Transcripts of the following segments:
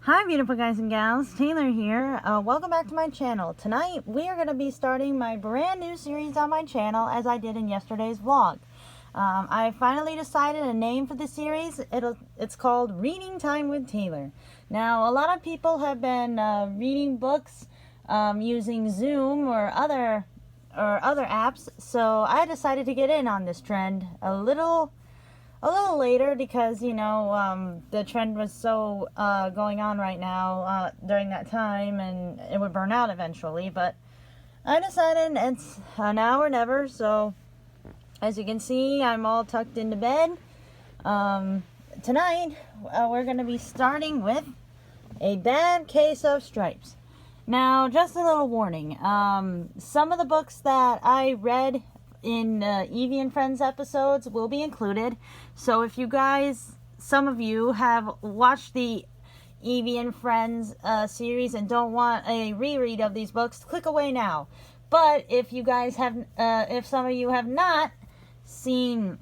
Hi beautiful guys and gals, Taylor here. Welcome back to my channel. Tonight we are going to be starting my brand new series on my channel as I did in yesterday's vlog. I finally decided a name for the series. It's called Reading Time with Taylor. Now a lot of people have been reading books using Zoom or other apps, so I decided to get in on this trend a little later because the trend was so going on right now during that time, and it would burn out eventually. But I decided it's now or never. So as you can see, I'm all tucked into bed. Tonight we're going to be starting with A Bad Case of Stripes. Now, just a little warning, some of the books that I read in Evie and Friends episodes will be included. So if you guys, some of you have watched the Evie and Friends series and don't want a reread of these books, click away now. But if you guys have, if some of you have not seen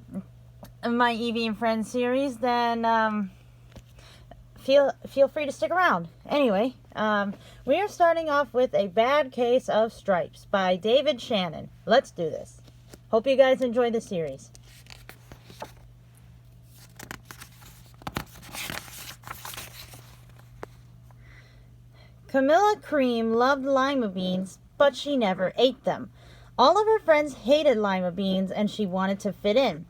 my Evie and Friends series, then feel free to stick around. Anyway, we are starting off with A Bad Case of Stripes by David Shannon. Let's do this. Hope you guys enjoy the series. Camilla Cream loved lima beans, but she never ate them. All of her friends hated lima beans, and she wanted to fit in.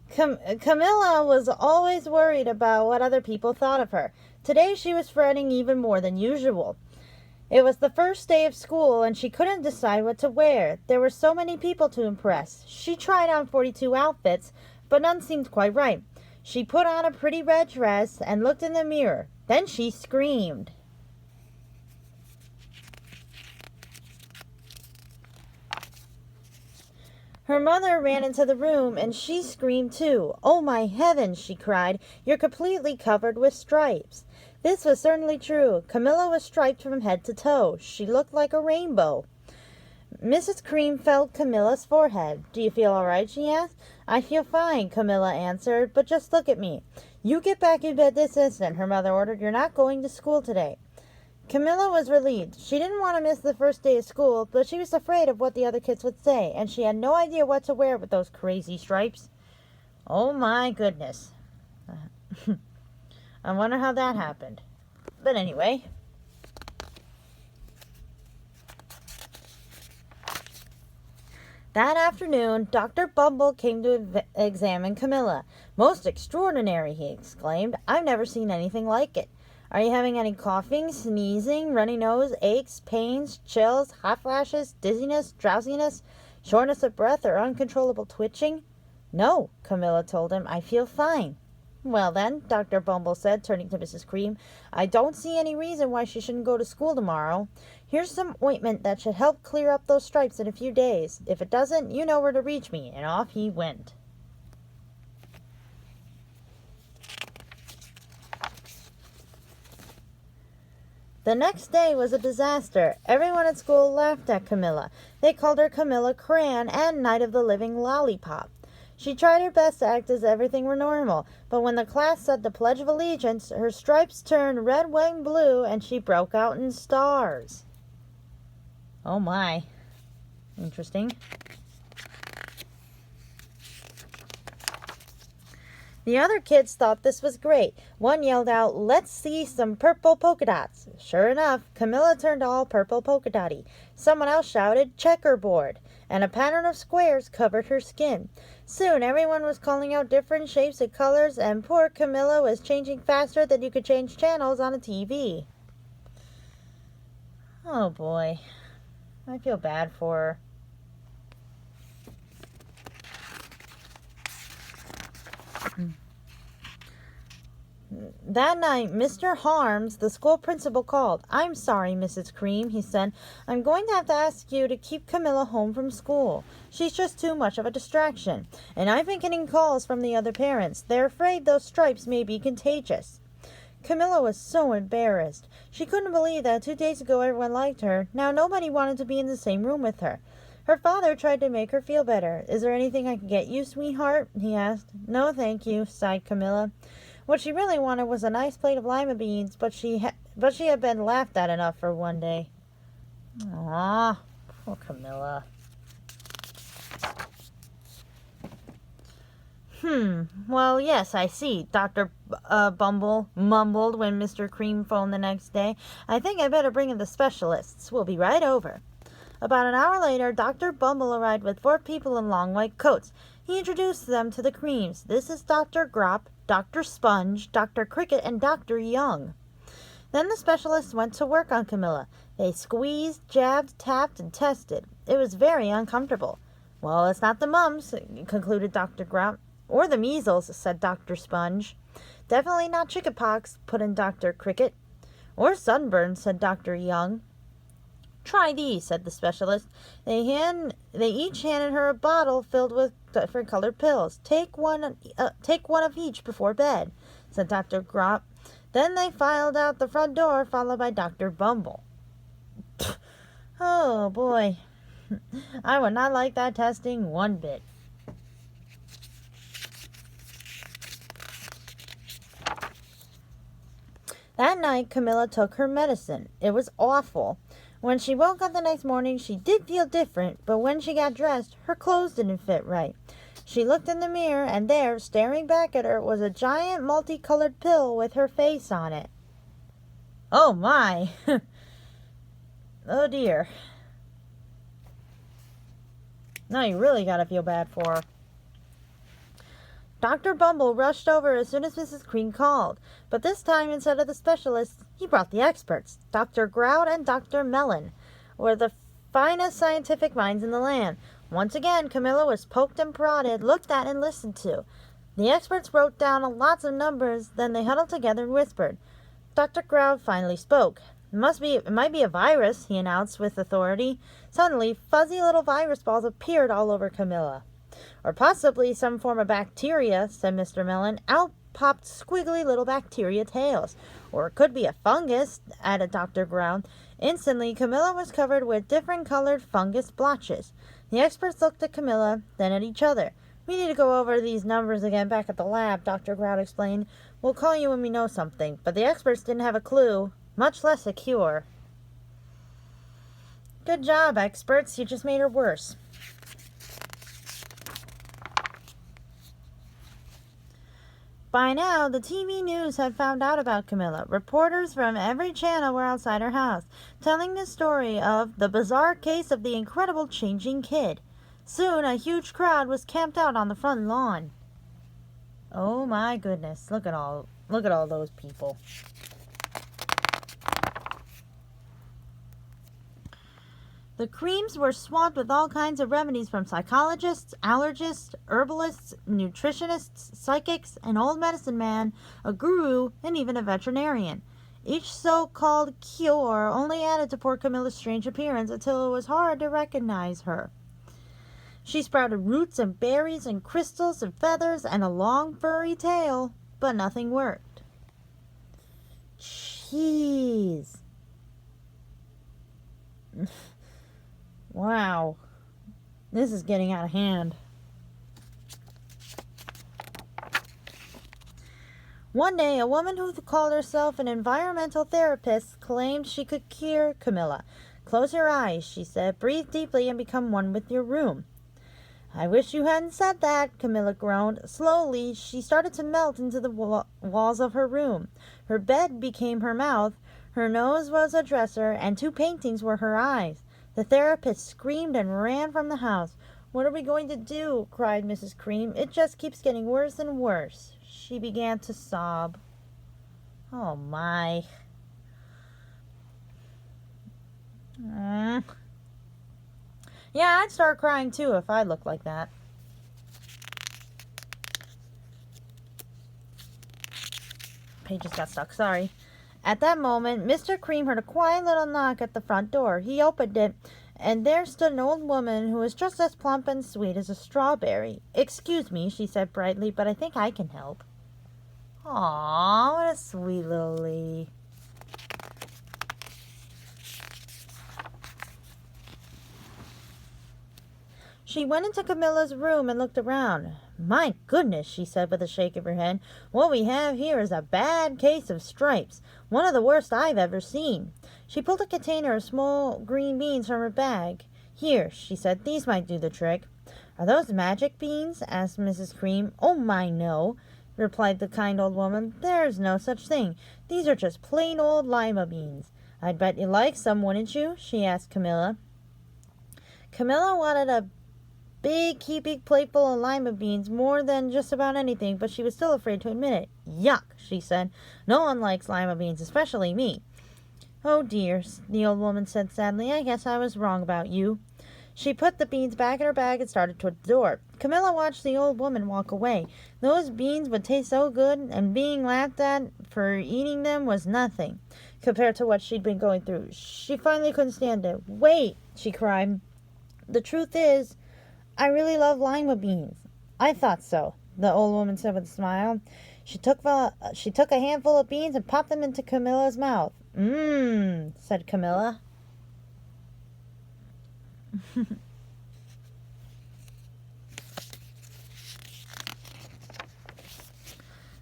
Camilla was always worried about what other people thought of her. Today she was fretting even more than usual. It was the first day of school, and she couldn't decide what to wear. There were so many people to impress. She tried on 42 outfits, but none seemed quite right. She put on a pretty red dress and looked in the mirror. Then she screamed. Her mother ran into the room, and she screamed too. "Oh, my heavens," she cried. "You're completely covered with stripes." This was certainly true. Camilla was striped from head to toe. She looked like a rainbow. Mrs. Cream felt Camilla's forehead. "Do you feel all right?" she asked. "I feel fine," Camilla answered, "but just look at me." "You get back in bed this instant," her mother ordered. "You're not going to school today." Camilla was relieved. She didn't want to miss the first day of school, but she was afraid of what the other kids would say, and she had no idea what to wear with those crazy stripes. Oh my goodness. I wonder how that happened. But anyway. That afternoon, Dr. Bumble came to examine Camilla. "Most extraordinary," he exclaimed. "I've never seen anything like it. Are you having any coughing, sneezing, runny nose, aches, pains, chills, hot flashes, dizziness, drowsiness, shortness of breath, or uncontrollable twitching?" "No," Camilla told him. "I feel fine." "Well then," Dr. Bumble said, turning to Mrs. Cream, "I don't see any reason why she shouldn't go to school tomorrow. Here's some ointment that should help clear up those stripes in a few days. If it doesn't, you know where to reach me." And off he went. The next day was a disaster. Everyone at school laughed at Camilla. They called her Camilla Crayon and Night of the Living Lollipop. She tried her best to act as everything were normal, but when the class said the Pledge of Allegiance, her stripes turned red, white, and blue, and she broke out in stars. Oh my. Interesting. The other kids thought this was great. One yelled out, "Let's see some purple polka dots." Sure enough, Camilla turned all purple polka dotty. Someone else shouted, "Checkerboard," and a pattern of squares covered her skin. Soon everyone was calling out different shapes and colors, and poor Camilla was changing faster than you could change channels on a TV. Oh boy, I feel bad for her. That night, Mr. Harms, the school principal, called. "I'm sorry, Mrs. Cream," he said. "I'm going to have to ask you to keep Camilla home from school. She's just too much of a distraction. And I've been getting calls from the other parents. They're afraid those stripes may be contagious." Camilla was so embarrassed. She couldn't believe that 2 days ago everyone liked her. Now nobody wanted to be in the same room with her. Her father tried to make her feel better. "Is there anything I can get you, sweetheart?" he asked. "No, thank you," sighed Camilla. What she really wanted was a nice plate of lima beans, but she had been laughed at enough for one day. Ah, poor Camilla. Well, yes, I see, Dr. Bumble mumbled when Mr. Cream phoned the next day. I think I better bring in the specialists. We'll be right over. About an hour later, Dr. Bumble arrived with 4 people in long white coats. He introduced them to the Creams. This is Dr. Grop, Dr. Sponge, Dr. Cricket, and Dr. Young. Then the specialists went to work on Camilla. They squeezed, jabbed, tapped, and tested. It was very uncomfortable. Well, it's not the mumps, concluded Dr. Grop. Or the measles, said Dr. Sponge. Definitely not chickenpox, put in Dr. Cricket. Or sunburn, said Dr. Young. Try these, said the specialist. They each handed her a bottle filled with different colored pills. Take one of each before bed, said Dr. Grop. Then they filed out the front door, followed by Dr. Bumble. Oh, boy. I would not like that testing one bit. That night, Camilla took her medicine. It was awful. When she woke up the next morning, she did feel different, but when she got dressed, her clothes didn't fit right. She looked in the mirror, and there, staring back at her, was a giant multicolored pill with her face on it. Oh, my. Oh, dear. Now you really gotta feel bad for her. Dr. Bumble rushed over as soon as Mrs. Cream called, but this time, instead of the specialists, he brought the experts. Dr. Grout and Dr. Mellon were the finest scientific minds in the land. Once again, Camilla was poked and prodded, looked at and listened to. The experts wrote down lots of numbers, then they huddled together and whispered. Dr. Grout finally spoke. It might be a virus, he announced with authority. Suddenly, fuzzy little virus balls appeared all over Camilla. Or possibly some form of bacteria, said Mr. Mellon. Out popped squiggly little bacteria tails. Or it could be a fungus, added Dr. Grout. Instantly, Camilla was covered with different colored fungus blotches. The experts looked at Camilla, then at each other. We need to go over these numbers again back at the lab, Dr. Grout explained. We'll call you when we know something. But the experts didn't have a clue, much less a cure. Good job, experts. You just made her worse. By now, the TV news had found out about Camilla. Reporters from every channel were outside her house, telling the story of the bizarre case of the incredible changing kid. Soon, a huge crowd was camped out on the front lawn. Oh my goodness, look at all those people. The Creams were swamped with all kinds of remedies from psychologists, allergists, herbalists, nutritionists, psychics, an old medicine man, a guru, and even a veterinarian. Each so-called cure only added to poor Camilla's strange appearance until it was hard to recognize her. She sprouted roots and berries and crystals and feathers and a long furry tail, but nothing worked. Jeez. Wow, this is getting out of hand. One day, a woman who called herself an environmental therapist claimed she could cure Camilla. Close your eyes, she said. Breathe deeply and become one with your room. I wish you hadn't said that, Camilla groaned. Slowly, she started to melt into the walls of her room. Her bed became her mouth, her nose was a dresser, and 2 paintings were her eyes. The therapist screamed and ran from the house. What are we going to do? Cried Mrs. Cream. It just keeps getting worse and worse. She began to sob. Oh, my. Yeah, I'd start crying, too, if I looked like that. Pages got stuck, sorry. At that moment, Mr. Cream heard a quiet little knock at the front door. He opened it, and there stood an old woman who was just as plump and sweet as a strawberry. Excuse me, she said brightly, but I think I can help. Aw, what a sweet little lady. She went into Camilla's room and looked around. My goodness, she said with a shake of her head. What we have here is a bad case of stripes. One of the worst I've ever seen. She pulled a container of small green beans from her bag. Here, she said, these might do the trick. Are those magic beans? Asked Mrs. Cream. Oh my, no, replied the kind old woman. There's no such thing. These are just plain old lima beans. I'd bet you like some, wouldn't you? She asked Camilla. Camilla wanted a big heaping plate full of lima beans more than just about anything, but she was still afraid to admit it. Yuck, she said. No one likes lima beans, especially me. Oh dear, the old woman said sadly. I guess I was wrong about you. She put the beans back in her bag and started toward the door. Camilla watched the old woman walk away. Those beans would taste so good, and being laughed at for eating them was nothing compared to what she'd been going through. She finally couldn't stand it. Wait, she cried. The truth is, I really love lima beans. I thought so, the old woman said with a smile. She took a handful of beans and popped them into Camilla's mouth. Mmm, said Camilla.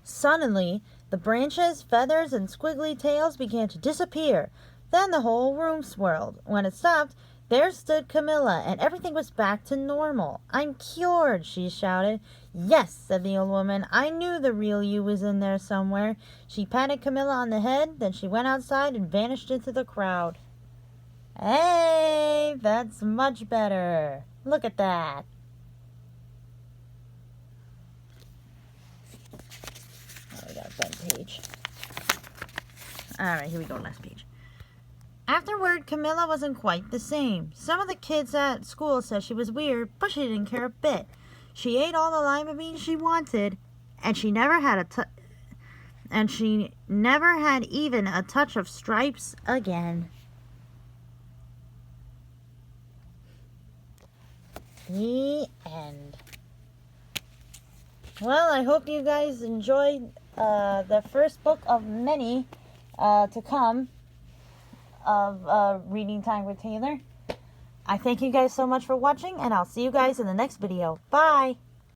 Suddenly, the branches, feathers, and squiggly tails began to disappear. Then the whole room swirled. When it stopped, there stood Camilla, and everything was back to normal. I'm cured, she shouted. Yes, said the old woman. I knew the real you was in there somewhere. She patted Camilla on the head, then she went outside and vanished into the crowd. Hey, that's much better. Look at that. Oh, we got a blank page. Alright, here we go, last page. Afterward, Camilla wasn't quite the same. Some of the kids at school said she was weird, but she didn't care a bit. She ate all the lima beans she wanted, and she never had even a touch of stripes again. The end. Well, I hope you guys enjoyed the first book of many to come of Reading Time with Taylor. I thank you guys so much for watching, and I'll see you guys in the next video. Bye!